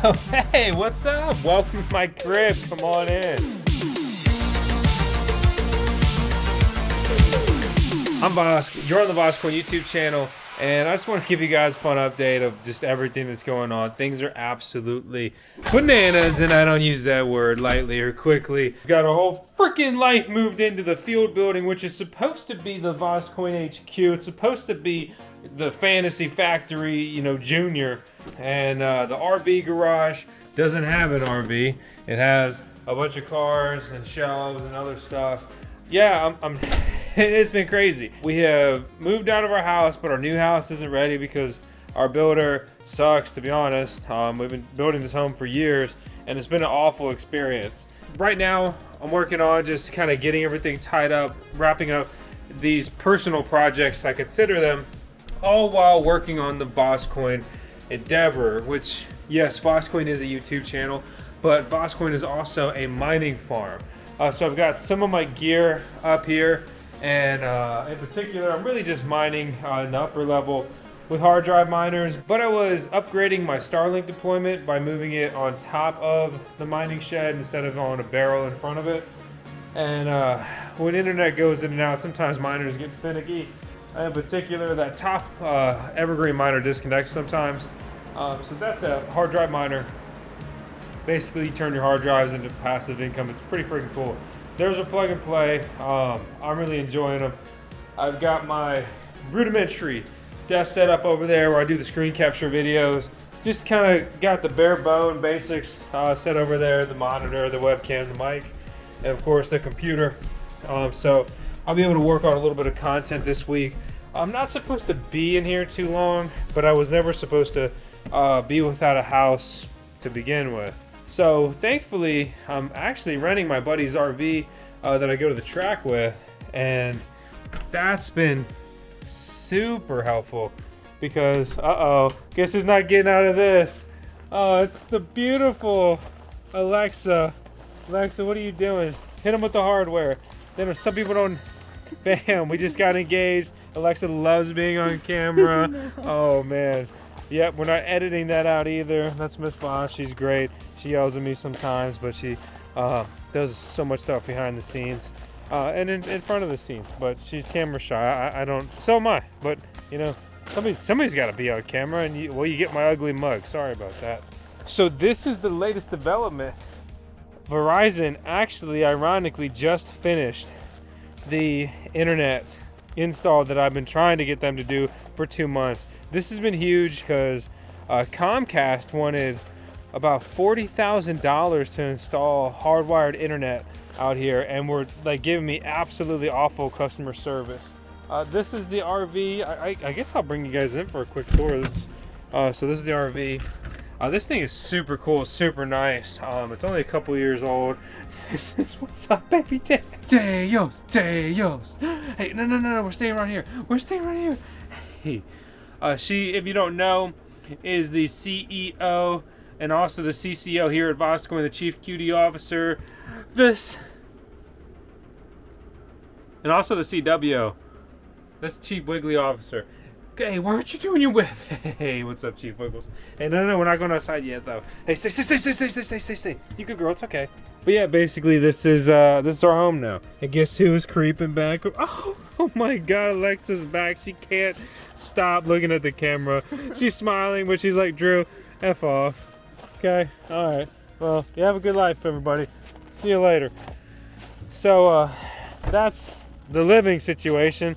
Oh, hey, what's up? Welcome to my crib. Come on in. I'm Vosk. You're on the VoskCoin YouTube channel, and I just want to give you guys a fun update of just everything that's going on. Things are absolutely bananas, and I don't use that word lightly or quickly. We've got our whole freaking life moved into the field building, which is supposed to be the VoskCoin HQ. It's supposed to be the Fantasy Factory, you know, Junior. And the RV garage doesn't have an RV. It has a bunch of cars and shelves and other stuff. Yeah, it's been crazy. We have moved out of our house, but our new house isn't ready because our builder sucks, to be honest. We've been building this home for years, and it's been an awful experience. Right now, I'm working on just kind of getting everything tied up, wrapping up these personal projects, I consider them, all while working on the VoskCoin endeavor, which, yes, VoskCoin is a YouTube channel, but VoskCoin is also a mining farm. So I've got some of my gear up here, and in particular, I'm really just mining in the upper level with hard drive miners, but I was upgrading my Starlink deployment by moving it on top of the mining shed instead of on a barrel in front of it. And when internet goes in and out, sometimes miners get finicky. In particular, that top evergreen miner disconnects sometimes. So that's a hard drive miner. Basically, you turn your hard drives into passive income. It's pretty freaking cool. There's a plug and play. I'm really enjoying them. I've got my rudimentary desk set up over there where I do the screen capture videos. Just kind of got the bare bone basics set over there, the monitor, the webcam, the mic, and of course the computer. So I'll be able to work on a little bit of content this week. I'm not supposed to be in here too long, but I was never supposed to be without a house to begin with. So thankfully, I'm actually renting my buddy's RV that I go to the track with, and that's been super helpful because, guess who's not getting out of this? Oh, it's the beautiful Alexa. Alexa, what are you doing? Hit him with the hardware. Then some people don't. Bam, we just got engaged. Alexa loves being on camera. No. Oh man. Yep, we're not editing that out either. That's Miss Boss. She's great. She yells at me sometimes, but she does so much stuff behind the scenes and in front of the scenes. But she's camera shy. I don't. So am I. But you know, somebody's got to be on camera, and you get my ugly mug. Sorry about that. So this is the latest development. Verizon actually, ironically, just finished the internet install that I've been trying to get them to do for 2 months. This has been huge because Comcast wanted about $40,000 to install hardwired internet out here, and were like giving me absolutely awful customer service. This is the RV. I guess I'll bring you guys in for a quick tour. So this is the RV. This thing is super cool, super nice. It's only a couple years old. This is what's up, baby. Deos. Hey, no, we're staying right here. Hey, she, if you don't know, is the CEO and also the CCO here at VoskCoin, the Chief QD Officer. And also the CWO. That's the Chief Wiggly Officer. Hey, why aren't you doing your whip? Hey, what's up, Chief Wiggles? Hey, no, we're not going outside yet, though. Hey, stay. You good girl, it's okay. But yeah, basically, this is our home now. And guess who's creeping back? Oh my God, Alexa's back. She can't stop looking at the camera. She's smiling, but she's like, Drew, F off. Okay, all right. Well, you have a good life, everybody. See you later. So, that's the living situation.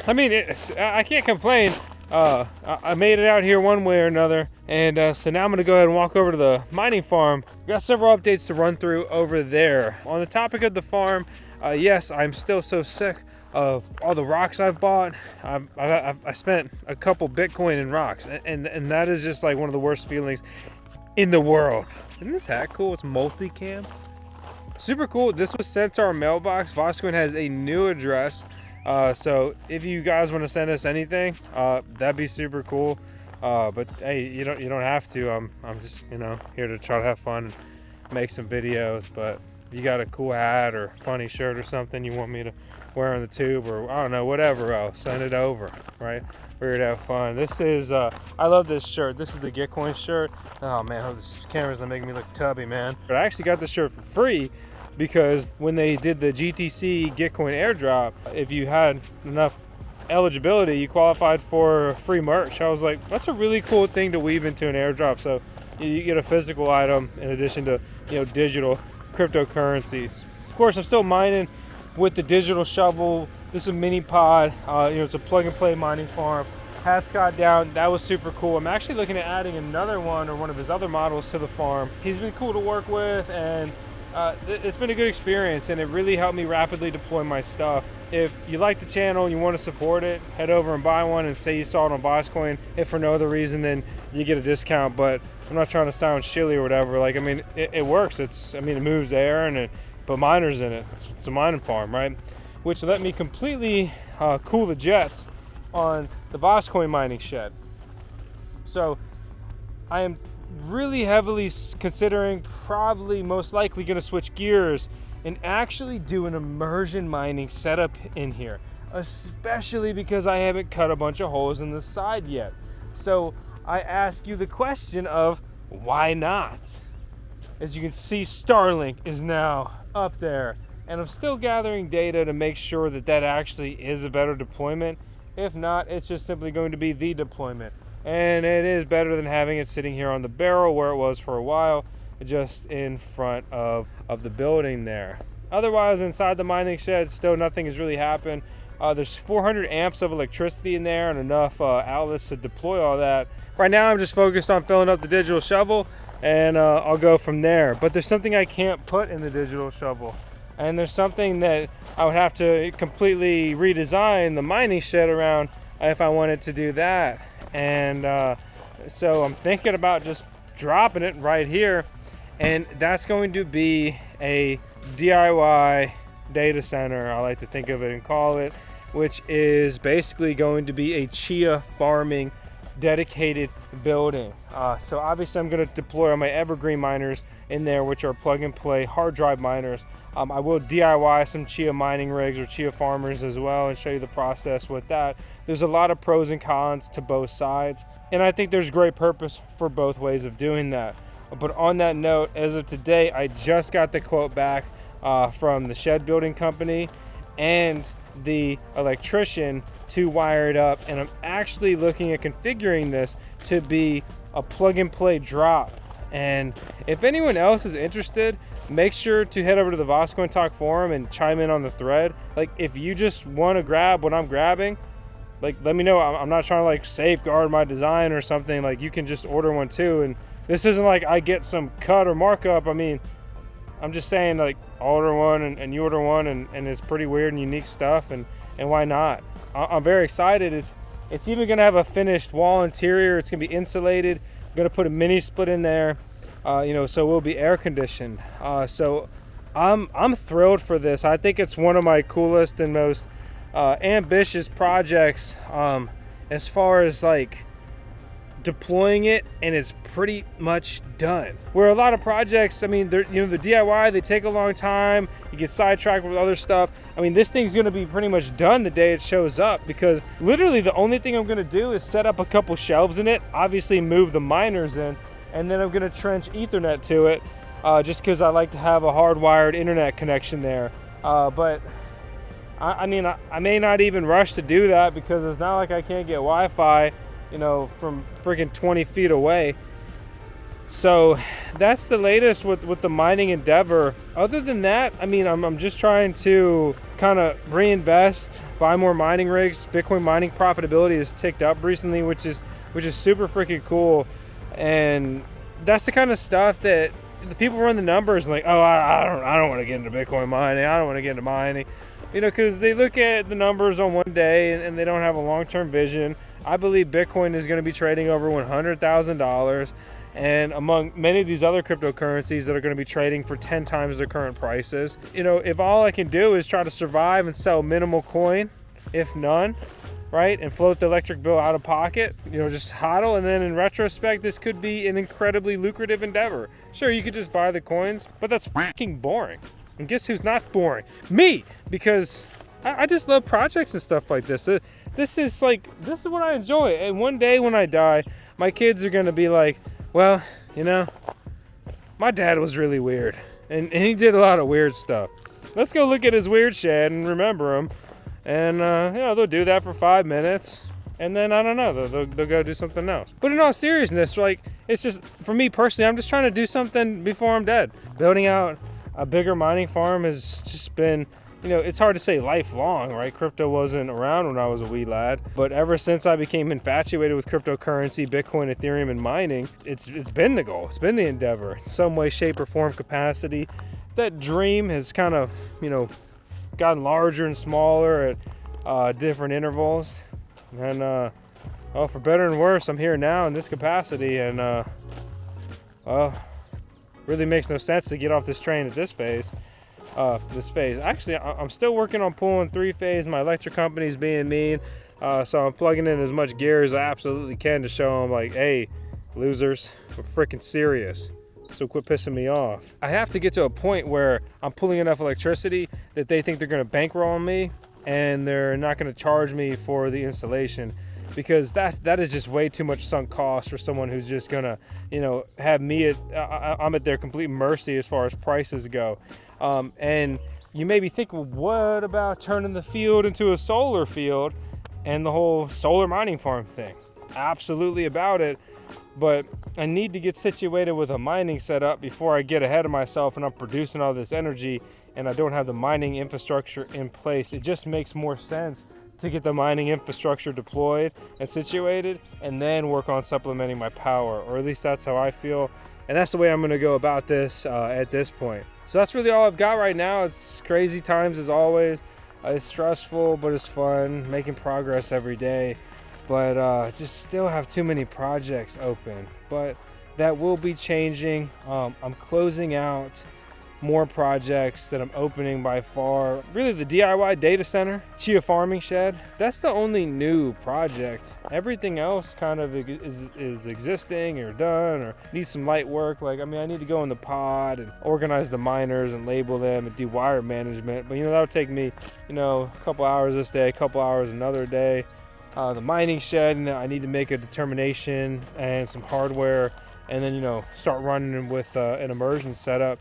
I mean, I can't complain. I made it out here one way or another, and so now I'm going to go ahead and walk over to the mining farm. Got several updates to run through over there. On the topic of the farm, yes, I'm still so sick of all the rocks I've bought. I spent a couple Bitcoin in rocks, and that is just like one of the worst feelings in the world. Isn't this hat cool? It's multicam. Super cool. This was sent to our mailbox. VoskCoin has a new address. So if you guys want to send us anything, that'd be super cool. But hey, you don't have to. I'm just, here to try to have fun and make some videos. But you got a cool hat or funny shirt or something you want me to wear on the tube, or I don't know, whatever else, send it over, right? We're here to have fun. This is, I love this shirt. This is the VoskCoin shirt. Oh man, this camera's gonna make me look tubby, man. But I actually got this shirt for free because when they did the GTC VoskCoin airdrop, if you had enough eligibility, you qualified for free merch. I was like, that's a really cool thing to weave into an airdrop. So you get a physical item in addition to, you know, digital cryptocurrencies. Of course, I'm still mining with the digital shovel. This is a mini pod. You know, it's a plug and play mining farm. Pat Scott down, that was super cool. I'm actually looking at adding another one or one of his other models to the farm. He's been cool to work with, and it's been a good experience, and it really helped me rapidly deploy my stuff. If you like the channel and you want to support it, head over and buy one, and say you saw it on VoskCoin. If for no other reason, then you get a discount. But I'm not trying to sound shilly or whatever. Like, I mean, it works. I mean, it moves air and it put miners in it. It's a mining farm, right? Which let me completely cool the jets on the VoskCoin mining shed. So I am really heavily considering, probably most likely going to switch gears and actually do an immersion mining setup in here, especially because I haven't cut a bunch of holes in the side yet. So I ask you the question of why not? As you can see, Starlink is now up there, and I'm still gathering data to make sure that that actually is a better deployment. If not, it's just simply going to be the deployment. And it is better than having it sitting here on the barrel where it was for a while, just in front of the building there. Otherwise, inside the mining shed, still nothing has really happened. There's 400 amps of electricity in there and enough outlets to deploy all that. Right now, I'm just focused on filling up the digital shovel, and I'll go from there. But there's something I can't put in the digital shovel. And there's something that I would have to completely redesign the mining shed around if I wanted to do that. And so I'm thinking about just dropping it right here. And that's going to be a DIY data center, I like to think of it and call it, which is basically going to be a Chia farming dedicated building. So obviously I'm going to deploy all my evergreen miners in there, which are plug and play hard drive miners. I will DIY some Chia mining rigs or Chia farmers as well and show you the process with that. There's a lot of pros and cons to both sides, and I think there's great purpose for both ways of doing that. But on that note, as of today, I just got the quote back from the shed building company and the electrician to wire it up, and I'm actually looking at configuring this to be a plug and play drop. And if anyone else is interested, make sure to head over to the VoskCoin Talk forum and chime in on the thread. Like, if you just want to grab what I'm grabbing, like, let me know. I'm not trying to like safeguard my design or something. Like, you can just order one too. And this isn't like I get some cut or markup. I mean, I'm just saying, like, I'll order one and you order one, and it's pretty weird and unique stuff, and why not? I'm very excited. It's even gonna have a finished wall interior. It's gonna be insulated. I'm gonna put a mini split in there, you know, so it will be air conditioned. So I'm thrilled for this. I think it's one of my coolest and most ambitious projects as far as like deploying it, and it's pretty much done. Where a lot of projects, I mean, they're, you know, the DIY, they take a long time, you get sidetracked with other stuff. I mean, this thing's gonna be pretty much done the day it shows up, because literally the only thing I'm gonna do is set up a couple shelves in it, obviously move the miners in, and then I'm gonna trench Ethernet to it, just because I like to have a hardwired internet connection there. But I mean, I may not even rush to do that, because it's not like I can't get Wi-Fi, you know, from freaking 20 feet away. So that's the latest with the mining endeavor. Other than that, I mean, I'm just trying to kind of reinvest, buy more mining rigs. Bitcoin mining profitability has ticked up recently, which is super freaking cool. And that's the kind of stuff that the people run the numbers and like, oh, I don't want to get into Bitcoin mining. I don't want to get into mining, you know, because they look at the numbers on one day and they don't have a long-term vision. I believe Bitcoin is going to be trading over $100,000, and among many of these other cryptocurrencies that are going to be trading for 10 times their current prices. You know, if all I can do is try to survive and sell minimal coin, if none, right, and float the electric bill out of pocket, you know, just hodl, and then in retrospect, this could be an incredibly lucrative endeavor. Sure, you could just buy the coins, but that's fucking boring. And guess who's not boring? Me! Because I just love projects and stuff like this. This is what I enjoy. And one day when I die, my kids are gonna be like, well, you know, my dad was really weird. And he did a lot of weird stuff. Let's go look at his weird shed and remember him. And, you know, they'll do that for 5 minutes. And then, I don't know, they'll go do something else. But in all seriousness, like, it's just, for me personally, I'm just trying to do something before I'm dead. Building out a bigger mining farm has just been, you know, it's hard to say lifelong, right? Crypto wasn't around when I was a wee lad. But ever since I became infatuated with cryptocurrency, Bitcoin, Ethereum, and mining, it's been the goal. It's been the endeavor. In some way, shape, or form, capacity. That dream has kind of, you know, gotten larger and smaller at different intervals. And, well, for better and worse, I'm here now in this capacity. And, well, really makes no sense to get off this train at this phase. Actually, I'm still working on pulling 3-phase. My electric company's being mean, so I'm plugging in as much gear as I absolutely can to show them, like, hey, losers, we're freaking serious. So quit pissing me off. I have to get to a point where I'm pulling enough electricity that they think they're going to bankroll me, and they're not going to charge me for the installation. Because that is just way too much sunk cost for someone who's just gonna, you know, have me I'm at their complete mercy as far as prices go. And you may be thinking, well, what about turning the field into a solar field and the whole solar mining farm thing? Absolutely about it, but I need to get situated with a mining setup before I get ahead of myself and I'm producing all this energy and I don't have the mining infrastructure in place. It just makes more sense to get the mining infrastructure deployed and situated and then work on supplementing my power, or at least that's how I feel. And that's the way I'm going to go about this at this point. So that's really all I've got right now. It's crazy times as always. It's stressful, but it's fun, making progress every day. But just still have too many projects open. But that will be changing. I'm closing out more projects that I'm opening by far. Really, the DIY data center, Chia farming shed, that's the only new project. Everything else kind of is existing or done or needs some light work. Like, I mean, I need to go in the pod and organize the miners and label them and do wire management. But, you know, that would take me, you know, a couple hours this day, a couple hours another day. The mining shed, I need to make a determination and some hardware, and then, you know, start running with an immersion setup.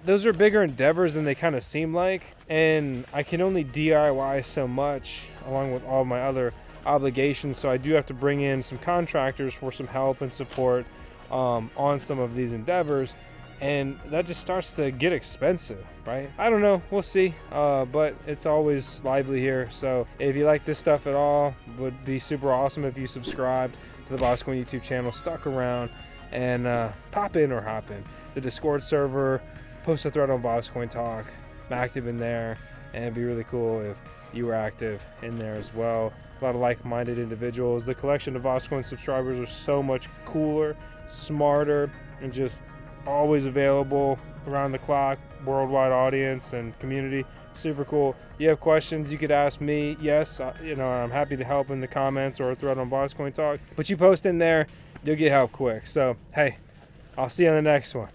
Those are bigger endeavors than they kind of seem like, and I can only DIY so much along with all my other obligations. So I do have to bring in some contractors for some help and support on some of these endeavors, and that just starts to get expensive, right? I don't know, we'll see, but it's always lively here. So if you like this stuff at all, it would be super awesome if you subscribed to the VoskCoin YouTube channel, stuck around, and pop in or hop in the Discord server, post a thread on VoskCoin Talk. I'm active in there, and it'd be really cool if you were active in there as well. A lot of like-minded individuals. The collection of VoskCoin subscribers are so much cooler, smarter, and just always available around the clock, worldwide audience and community. Super cool. You have questions, you could ask me. Yes, you know, I'm happy to help in the comments or a thread on VoskCoin Talk. But you post in there, you'll get help quick. So, hey, I'll see you on the next one.